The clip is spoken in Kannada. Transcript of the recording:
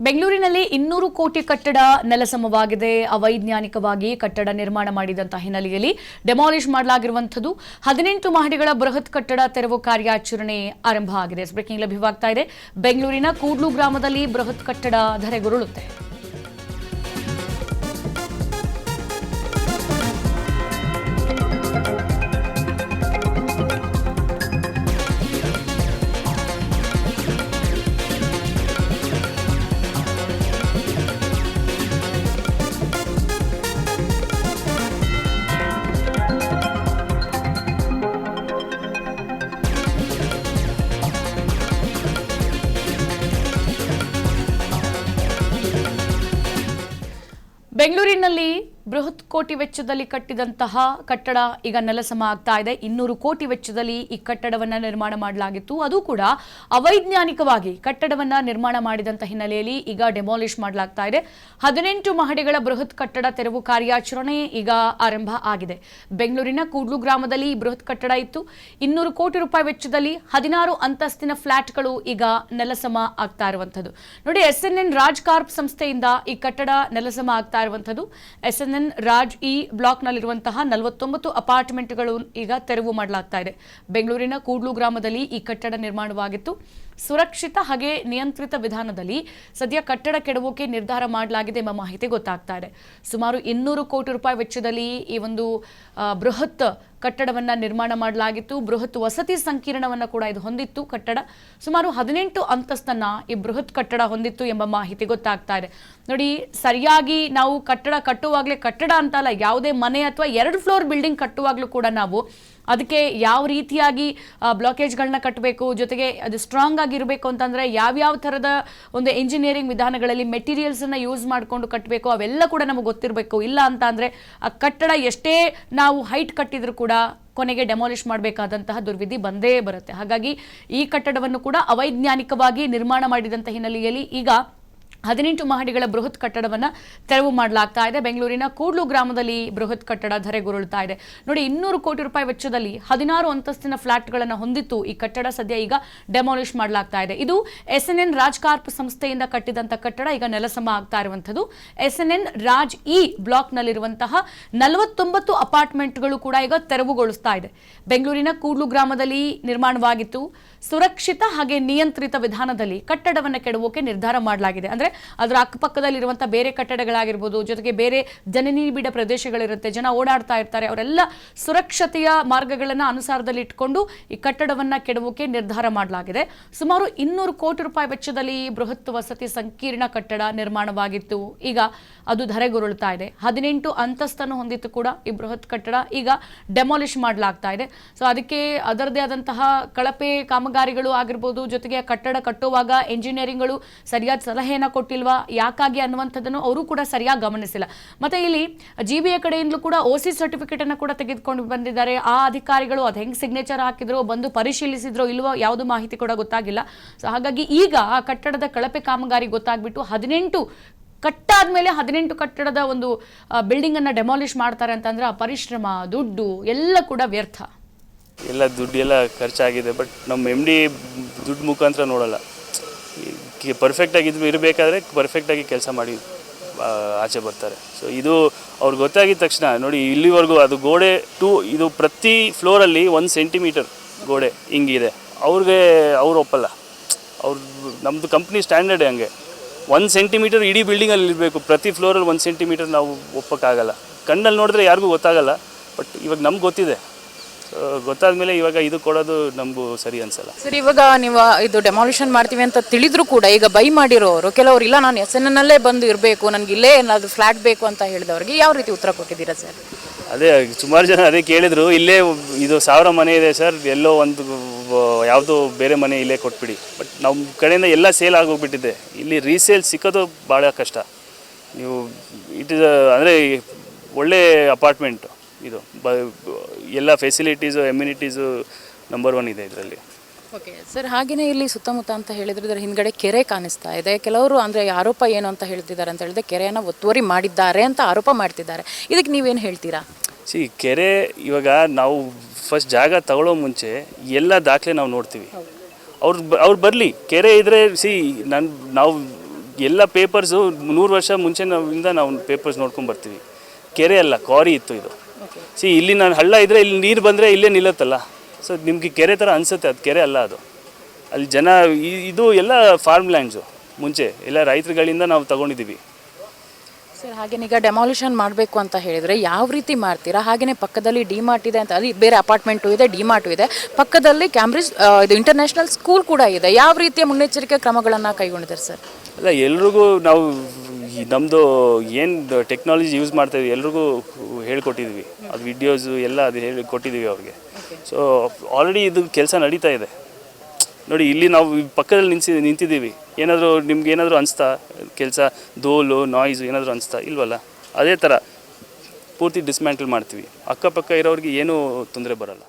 ಬೆಂಗಳೂರಿನಲ್ಲಿ 200 ಕೋಟಿ ಕಟ್ಟಡ ನೆಲಸಮವಾಗಿದೆ. ಅವೈಜ್ಞಾನಿಕವಾಗಿ ಕಟ್ಟಡ ನಿರ್ಮಾಣ ಮಾಡಿದಂತಹ ಹಿನ್ನೆಲೆಯಲ್ಲಿ ಡೆಮಾಲಿಷ್ ಮಾಡಲಾಗಿರುವಂತದ್ದು 18 ಮಹಡಿಗಳ ಬೃಹತ್ ಕಟ್ಟಡ ತೆರವು ಕಾರ್ಯಾಚರಣೆ ಆರಂಭ ಆಗಿದೆ. ಬ್ರೇಕಿಂಗ್ ಲಭ್ಯವಾಗ್ತಾ ಇದೆ. ಬೆಂಗಳೂರಿನ ಕೂಡ್ಲು ಗ್ರಾಮದಲ್ಲಿ ಬೃಹತ್ ಕಟ್ಟಡ ಧರೆಗುರುಳುತ್ತೆ. ಬೆಂಗಳೂರಿನಲ್ಲಿ ಬೃಹತ್ ಕೋಟಿ ವೆಚ್ಚದಲ್ಲಿ ಕಟ್ಟಿದಂತಹ ಕಟ್ಟಡ ಈಗ ನೆಲಸಮ ಆಗ್ತಾ ಇದೆ. 200 ಕೋಟಿ ವೆಚ್ಚದಲ್ಲಿ ಈ ಕಟ್ಟಡವನ್ನ ನಿರ್ಮಾಣ ಮಾಡಲಾಗಿತ್ತು. ಅದು ಕೂಡ ಅವೈಜ್ಞಾನಿಕವಾಗಿ ಕಟ್ಟಡವನ್ನ ನಿರ್ಮಾಣ ಮಾಡಿದಂತ ಹಿನ್ನೆಲೆಯಲ್ಲಿ ಈಗ ಡೆಮಾಲಿಷ್ ಮಾಡಲಾಗ್ತಾ ಇದೆ. 18 ಮಹಡಿಗಳ ಬೃಹತ್ ಕಟ್ಟಡ ತೆರವು ಕಾರ್ಯಾಚರಣೆ ಈಗ ಆರಂಭ ಆಗಿದೆ. ಬೆಂಗಳೂರಿನ ಕೂಡ್ಲು ಗ್ರಾಮದಲ್ಲಿ ಬೃಹತ್ ಕಟ್ಟಡ ಇತ್ತು. 200 ಕೋಟಿ ರೂಪಾಯಿ ವೆಚ್ಚದಲ್ಲಿ 16 ಅಂತಸ್ತಿನ ಫ್ಲಾಟ್ಗಳು ಈಗ ನೆಲಸಮ ಆಗ್ತಾ ಇರುವಂತದ್ದು. ನೋಡಿ, SNN ರಾಜ್ ಕಾರ್ಪ್ ಸಂಸ್ಥೆಯಿಂದ ಈ ಕಟ್ಟಡ ನೆಲಸಮ ಆಗ್ತಾ ಇರುವಂತದ್ದು. SNN ರಾಜ್ ಇ ಬ್ಲಾಕ್ ನಲ್ಲಿರುವಂತಹ 49 ಅಪಾರ್ಟ್ಮೆಂಟ್ಗಳು ಈಗ ತೆರವು ಮಾಡಲಾಗ್ತಾ ಇದೆ. ಬೆಂಗಳೂರಿನ ಕೂಡ್ಲು ಗ್ರಾಮದಲ್ಲಿ ಈ ಕಟ್ಟಡ ನಿರ್ಮಾಣವಾಗಿತ್ತು. ಸುರಕ್ಷಿತ ಹಾಗೆ ನಿಯಂತ್ರಿತ ವಿಧಾನದಲ್ಲಿ ಸದ್ಯ ಕಟ್ಟಡ ಕೆಡವೋಕೆ ನಿರ್ಧಾರ ಮಾಡಲಾಗಿದೆ ಎಂಬ ಮಾಹಿತಿ ಗೊತ್ತಾಗ್ತಾ ಇದೆ. ಸುಮಾರು 200 ಕೋಟಿ ರೂಪಾಯಿ ವೆಚ್ಚದಲ್ಲಿ ಈ ಒಂದು ಬೃಹತ್ ಕಟ್ಟಡವನ್ನ ನಿರ್ಮಾಣ ಮಾಡಲಾಗಿತ್ತು. ಬೃಹತ್ ವಸತಿ ಸಂಕೀರ್ಣವನ್ನ ಕೂಡ ಇದು ಹೊಂದಿತ್ತು. ಕಟ್ಟಡ ಸುಮಾರು 18 ಅಂತಸ್ತನ್ನ ಈ ಬೃಹತ್ ಕಟ್ಟಡ ಹೊಂದಿತ್ತು ಎಂಬ ಮಾಹಿತಿ ಗೊತ್ತಾಗ್ತಾ ಇದೆ. ನೋಡಿ, ಸರಿಯಾಗಿ ನಾವು ಕಟ್ಟಡ ಕಟ್ಟುವಾಗಲೇ, ಕಟ್ಟಡ ಅಂತಲ್ಲ, ಯಾವುದೇ ಮನೆ ಅಥವಾ 2 ಫ್ಲೋರ್ ಬಿಲ್ಡಿಂಗ್ ಕಟ್ಟುವಾಗಲೂ ಕೂಡ ನಾವು ಅದಕ್ಕೆ ಯಾವ ರೀತಿಯಾಗಿ ಬ್ಲಾಕೇಜ್ಗಳನ್ನ ಕಟ್ಟಬೇಕು, ಜೊತೆಗೆ ಅದು ಸ್ಟ್ರಾಂಗ್ ಆಗಿರಬೇಕು ಅಂತಂದ್ರೆ ಯಾವ್ಯಾವ ಥರದ ಒಂದು ಇಂಜಿನಿಯರಿಂಗ್ ವಿಧಾನಗಳಲ್ಲಿ ಮೆಟೀರಿಯಲ್ಸನ್ನು ಯೂಸ್ ಮಾಡಿಕೊಂಡು ಕಟ್ಟಬೇಕು ಅವೆಲ್ಲ ಕೂಡ ನಮಗೆ ಗೊತ್ತಿರಬೇಕು. ಇಲ್ಲ ಅಂತ ಅಂದರೆ ಆ ಕಟ್ಟಡ ಎಷ್ಟೇ ನಾವು ಹೈಟ್ ಕಟ್ಟಿದ್ರು ಕೂಡ ಕೊನೆಗೆ ಡೆಮಾಲಿಷ್ ಮಾಡಬೇಕಾದಂತಹ ದುರ್ವಿಧಿ ಬಂದೇ ಬರುತ್ತೆ. ಹಾಗಾಗಿ ಈ ಕಟ್ಟಡವನ್ನು ಕೂಡ ಅವೈಜ್ಞಾನಿಕವಾಗಿ ನಿರ್ಮಾಣ ಮಾಡಿದಂಥ ಹಿನ್ನೆಲೆಯಲ್ಲಿ ಈಗ 18 ಮಹಡಿಗಳ ಬೃಹತ್ ಕಟ್ಟಡವನ್ನು ತೆರವು ಮಾಡಲಾಗ್ತಾ ಇದೆ. ಬೆಂಗಳೂರಿನ ಕೂಡ್ಲು ಗ್ರಾಮದಲ್ಲಿ ಬೃಹತ್ ಕಟ್ಟಡ ಧರೆಗುರುಳ್ತಾ ಇದೆ. ನೋಡಿ, 200 ಕೋಟಿ ರೂಪಾಯಿ ವೆಚ್ಚದಲ್ಲಿ 16 ಅಂತಸ್ತಿನ ಫ್ಲಾಟ್ಗಳನ್ನು ಹೊಂದಿತ್ತು ಈ ಕಟ್ಟಡ. ಸದ್ಯ ಈಗ ಡೆಮಾಲಿಷ್ ಮಾಡಲಾಗ್ತಾ ಇದೆ. ಇದು SNN ರಾಜ್ ಕಾರ್ಪ್ ಸಂಸ್ಥೆಯಿಂದ ಕಟ್ಟಿದಂಥ ಕಟ್ಟಡ ಈಗ ನೆಲಸಮ ಆಗ್ತಾ ಇರುವಂಥದ್ದು. SNN ರಾಜ್ ಇ ಬ್ಲಾಕ್ ನಲ್ಲಿರುವಂತಹ 49 ಅಪಾರ್ಟ್ಮೆಂಟ್ಗಳು ಕೂಡ ಈಗ ತೆರವುಗೊಳಿಸ್ತಾ ಇದೆ. ಬೆಂಗಳೂರಿನ ಕೂಡ್ಲು ಗ್ರಾಮದಲ್ಲಿ ನಿರ್ಮಾಣವಾಗಿತ್ತು. ಸುರಕ್ಷಿತ ಹಾಗೆ ನಿಯಂತ್ರಿತ ವಿಧಾನದಲ್ಲಿ ಕಟ್ಟಡವನ್ನು ಕೆಡವೋಕೆ ನಿರ್ಧಾರ ಮಾಡಲಾಗಿದೆ. ಅಂದ್ರೆ ಅದರ ಅಕ್ಕಪಕ್ಕದಲ್ಲಿರುವಂತಹ ಬೇರೆ ಕಟ್ಟಡಗಳಾಗಿರ್ಬೋದು, ಜೊತೆಗೆ ಬೇರೆ ಜನನಿಬಿಡ ಪ್ರದೇಶಗಳಿರುತ್ತೆ, ಜನ ಓಡಾಡ್ತಾ ಇರ್ತಾರೆ, ಅವರೆಲ್ಲ ಸುರಕ್ಷತೆಯ ಮಾರ್ಗಗಳನ್ನು ಅನುಸಾರದಲ್ಲಿ ಇಟ್ಕೊಂಡು ಈ ಕಟ್ಟಡವನ್ನ ಕೆಡವೋಕೆ ನಿರ್ಧಾರ ಮಾಡಲಾಗಿದೆ. ಸುಮಾರು 200 ಕೋಟಿ ರೂಪಾಯಿ ವೆಚ್ಚದಲ್ಲಿ ಬೃಹತ್ ವಸತಿ ಸಂಕೀರ್ಣ ಕಟ್ಟಡ ನಿರ್ಮಾಣವಾಗಿತ್ತು. ಈಗ ಅದು ಧರೆಗುರುಳ್ತಾ ಇದೆ. 18 ಅಂತಸ್ತನ್ನು ಹೊಂದಿತ್ತು ಕೂಡ ಈ ಬೃಹತ್ ಕಟ್ಟಡ. ಈಗ ಡೆಮಾಲಿಷ್ ಮಾಡಲಾಗ್ತಾ ಇದೆ. ಸೊ ಅದಕ್ಕೆ ಅದರದೇ ಆದಂತಹ ಕಳಪೆ ಕಾಮಗಾರಿಗಳು ಆಗಿರ್ಬೋದು, ಜೊತೆಗೆ ಕಟ್ಟಡ ಕಟ್ಟುವಾಗ ಇಂಜಿನಿಯರಿಂಗ್ಗಳು ಸರಿಯಾದ ಸಲಹೆಯನ್ನು ಕೊಟ್ಟಿಲ್ವಾ, ಯಾಕಾಗಿ ಅನ್ನುವಂಥದ್ದನ್ನು ಅವರು ಕೂಡ ಸರಿಯಾಗಿ ಗಮನಿಸಿಲ್ಲ. ಮತ್ತೆ ಇಲ್ಲಿ GBA ಕಡೆಯಿಂದಲೂ ಕೂಡ OC ಸರ್ಟಿಫಿಕೇಟ್ ಅನ್ನು ಕೂಡ ತೆಗೆದುಕೊಂಡು ಬಂದಿದ್ದಾರೆ. ಆ ಅಧಿಕಾರಿಗಳು ಅದು ಹೆಂಗೆ ಸಿಗ್ನೇಚರ್ ಹಾಕಿದ್ರು, ಬಂದು ಪರಿಶೀಲಿಸಿದ್ರು ಇಲ್ವೋ, ಯಾವುದು ಮಾಹಿತಿ ಕೂಡ ಗೊತ್ತಾಗಿಲ್ಲ. ಸೊ ಹಾಗಾಗಿ ಈಗ ಆ ಕಟ್ಟಡದ ಕಳಪೆ ಕಾಮಗಾರಿ ಗೊತ್ತಾಗ್ಬಿಟ್ಟು 18 ಕಟ್ಟಾದ್ಮೇಲೆ 18 ಕಟ್ಟಡದ ಒಂದು ಬಿಲ್ಡಿಂಗ್ ಅನ್ನ ಡೆಮಾಲಿಷ್ ಮಾಡ್ತಾರೆ ಅಂತಂದ್ರೆ ಆ ಪರಿಶ್ರಮ, ದುಡ್ಡು ಎಲ್ಲ ಕೂಡ ವ್ಯರ್ಥ. ಎಲ್ಲ ದುಡ್ಡು ಎಲ್ಲ ಖರ್ಚಾಗಿದೆ. ಬಟ್ ನಮ್ಮ MD ದುಡ್ಡು ಮುಖಾಂತರ ನೋಡಲ್ಲ. ಪರ್ಫೆಕ್ಟಾಗಿ ಇರಬೇಕಾದ್ರೆ ಪರ್ಫೆಕ್ಟಾಗಿ ಕೆಲಸ ಮಾಡಿ ಆಚೆ ಬರ್ತಾರೆ. ಸೊ ಇದು ಅವ್ರಿಗೆ ಗೊತ್ತಾಗಿದ ತಕ್ಷಣ ನೋಡಿ, ಇಲ್ಲಿವರೆಗೂ ಅದು ಗೋಡೆ ಇದು ಪ್ರತಿ ಫ್ಲೋರಲ್ಲಿ 1 ಸೆಂಟಿಮೀಟರ್ ಗೋಡೆ ಹಿಂಗಿದೆ. ಅವ್ರು ಒಪ್ಪಲ್ಲ. ನಮ್ಮದು ಕಂಪ್ನಿ ಸ್ಟ್ಯಾಂಡರ್ಡೇ ಹಂಗೆ. 1 ಸೆಂಟಿಮೀಟರ್ ಇಡೀ ಬಿಲ್ಡಿಂಗಲ್ಲಿ ಇರಬೇಕು. ಪ್ರತಿ ಫ್ಲೋರಲ್ಲಿ 1 ಸೆಂಟಿಮೀಟರ್ ನಾವು ಒಪ್ಪೋಕ್ಕಾಗಲ್ಲ. ಕಣ್ಣಲ್ಲಿ ನೋಡಿದ್ರೆ ಯಾರಿಗೂ ಗೊತ್ತಾಗಲ್ಲ. ಬಟ್ ಇವಾಗ ನಮ್ಗೆ ಗೊತ್ತಿದೆ. ಗೊತ್ತಾದ್ಮೇಲೆ ಇವಾಗ ಇದು ಕೊಡೋದು ನಮಗೂ ಸರಿ ಅನ್ಸಲ್ಲ. ಸರ್, ಇವಾಗ ನೀವು ಇದು ಡೆಮಾಲಿಷನ್ ಮಾಡ್ತೀವಿ ಅಂತ ತಿಳಿದ್ರು ಕೂಡ ಈಗ ಬೈ ಮಾಡಿರೋರು ಕೆಲವರು ಇಲ್ಲ, ನಾನು SNN ಅಲ್ಲೇ ಬಂದು ಇರಬೇಕು, ನನಗೆ ಇಲ್ಲೇ ಏನಾದರೂ ಫ್ಲಾಟ್ ಬೇಕು ಅಂತ ಹೇಳಿದವ್ರಿಗೆ ಯಾವ ರೀತಿ ಉತ್ತರ ಕೊಟ್ಟಿದ್ದೀರಾ ಸರ್? ಅದೇ ಸುಮಾರು ಜನ ಅದೇ ಕೇಳಿದ್ರು. ಇಲ್ಲೇ ಇದು 1000 ಮನೆ ಇದೆ ಸರ್, ಎಲ್ಲೋ ಒಂದು ಯಾವುದೋ ಬೇರೆ ಮನೆ ಇಲ್ಲೇ ಕೊಟ್ಬಿಡಿ. ಬಟ್ ನಮ್ಮ ಕಡೆಯಿಂದ ಎಲ್ಲ ಸೇಲ್ ಆಗೋಗ್ಬಿಟ್ಟಿದೆ. ಇಲ್ಲಿ ರೀಸೇಲ್ ಸಿಕ್ಕೋದು ಭಾಳ ಕಷ್ಟ. ನೀವು ಅಂದರೆ ಒಳ್ಳೆ ಅಪಾರ್ಟ್ಮೆಂಟು ಇದು, ಎಲ್ಲ ಫೆಸಿಲಿಟೀಸು ಎಮ್ಯುನಿಟೀಸು ನಂಬರ್ 1 ಇದೆ ಇದರಲ್ಲಿ. ಓಕೆ ಸರ್, ಹಾಗೆಯೇ ಇಲ್ಲಿ ಸುತ್ತಮುತ್ತ ಅಂತ ಹೇಳಿದ್ರೆ ಇದರ ಹಿಂದ್ಗಡೆ ಕೆರೆ ಕಾಣಿಸ್ತಾ ಇದೆ. ಕೆಲವರು ಅಂದರೆ ಆರೋಪ ಏನು ಅಂತ ಹೇಳ್ತಿದ್ದಾರೆ ಅಂತ ಹೇಳಿದ್ರೆ ಕೆರೆಯನ್ನು ಒತ್ತುವರಿ ಮಾಡಿದ್ದಾರೆ ಅಂತ ಆರೋಪ ಮಾಡ್ತಿದ್ದಾರೆ. ಇದಕ್ಕೆ ನೀವೇನು ಹೇಳ್ತೀರಾ? ಕೆರೆ ಇವಾಗ ನಾವು ಫಸ್ಟ್ ಜಾಗ ತಗೊಳ್ಳೋ ಮುಂಚೆ ಎಲ್ಲ ದಾಖಲೆ ನಾವು ನೋಡ್ತೀವಿ. ಅವ್ರು ಬರಲಿ, ಕೆರೆ ಇದ್ದರೆ ನಾವು ಎಲ್ಲ ಪೇಪರ್ಸು 100 ವರ್ಷ ಮುಂಚೆ ನಾವು ಪೇಪರ್ಸ್ ನೋಡ್ಕೊಂಡು ಬರ್ತೀವಿ. ಕೆರೆ ಅಲ್ಲ, ಕ್ವಾರಿ ಇತ್ತು ಇದು. ಇಲ್ಲಿ ನಾನು ಹಳ್ಳ ಇದ್ದರೆ ಇಲ್ಲಿ ನೀರು ಬಂದರೆ ಇಲ್ಲೇ ನಿಲ್ಲತ್ತಲ್ಲ. ಸೊ ನಿಮಗೆ ಕೆರೆ ಥರ ಅನಿಸುತ್ತೆ, ಅದು ಕೆರೆ ಅಲ್ಲ ಅದು. ಅಲ್ಲಿ ಜನ ಇದು ಎಲ್ಲ ಫಾರ್ಮ್ ಲ್ಯಾಂಡ್ಸು, ಮುಂಚೆ ಎಲ್ಲ ರೈತರುಗಳಿಂದ ನಾವು ತಗೊಂಡಿದ್ದೀವಿ. ಸರ್ ಹಾಗೇನೆ ಈಗ ಡೆಮಾಲಿಷನ್ ಮಾಡಬೇಕು ಅಂತ ಹೇಳಿದರೆ ಯಾವ ರೀತಿ ಮಾಡ್ತೀರಾ? ಹಾಗೆಯೇ ಪಕ್ಕದಲ್ಲಿ ಡಿಮಾರ್ಟ್ ಇದೆ ಅಂತ, ಅಲ್ಲಿ ಬೇರೆ ಅಪಾರ್ಟ್ಮೆಂಟು ಇದೆ, ಡಿಮಾರ್ಟು ಇದೆ, ಪಕ್ಕದಲ್ಲಿ ಕ್ಯಾಂಬ್ರಿಡ್ಜ್ ಇದು ಇಂಟರ್ನ್ಯಾಷನಲ್ ಸ್ಕೂಲ್ ಕೂಡ ಇದೆ. ಯಾವ ರೀತಿಯ ಮುನ್ನೆಚ್ಚರಿಕೆ ಕ್ರಮಗಳನ್ನು ಕೈಗೊಂಡಿದ್ದಾರೆ ಸರ್? ಅಲ್ಲ, ಎಲ್ರಿಗೂ ನಾವು ನಮ್ಮದು ಏನು ಟೆಕ್ನಾಲಜಿ ಯೂಸ್ ಮಾಡ್ತಾಯಿದ್ವಿ ಎಲ್ರಿಗೂ ಹೇಳ್ಕೊಟ್ಟಿದ್ವಿ. ಅದು ವಿಡಿಯೋಸು ಎಲ್ಲ ಅದು ಹೇಳಿ ಕೊಟ್ಟಿದ್ದೀವಿ ಅವ್ರಿಗೆ. ಸೊ ಆಲ್ರೆಡಿ ಇದು ಕೆಲಸ ನಡೀತಾ ಇದೆ ನೋಡಿ. ಇಲ್ಲಿ ನಾವು ಪಕ್ಕದಲ್ಲಿ ನಿಂತಿದ್ದೀವಿ. ಏನಾದರೂ ನಿಮ್ಗೆ ಏನಾದರೂ ಅನಿಸ್ತಾ ಕೆಲಸ, ಧೂಳು ನಾಯ್ಸು ಏನಾದರೂ ಅನಿಸ್ತಾ? ಇಲ್ವಲ್ಲ. ಅದೇ ಥರ ಪೂರ್ತಿ ಡಿಸ್ಮ್ಯಾಂಟಲ್ ಮಾಡ್ತೀವಿ. ಅಕ್ಕಪಕ್ಕ ಇರೋರಿಗೆ ಏನೂ ತೊಂದರೆ ಬರೋಲ್ಲ.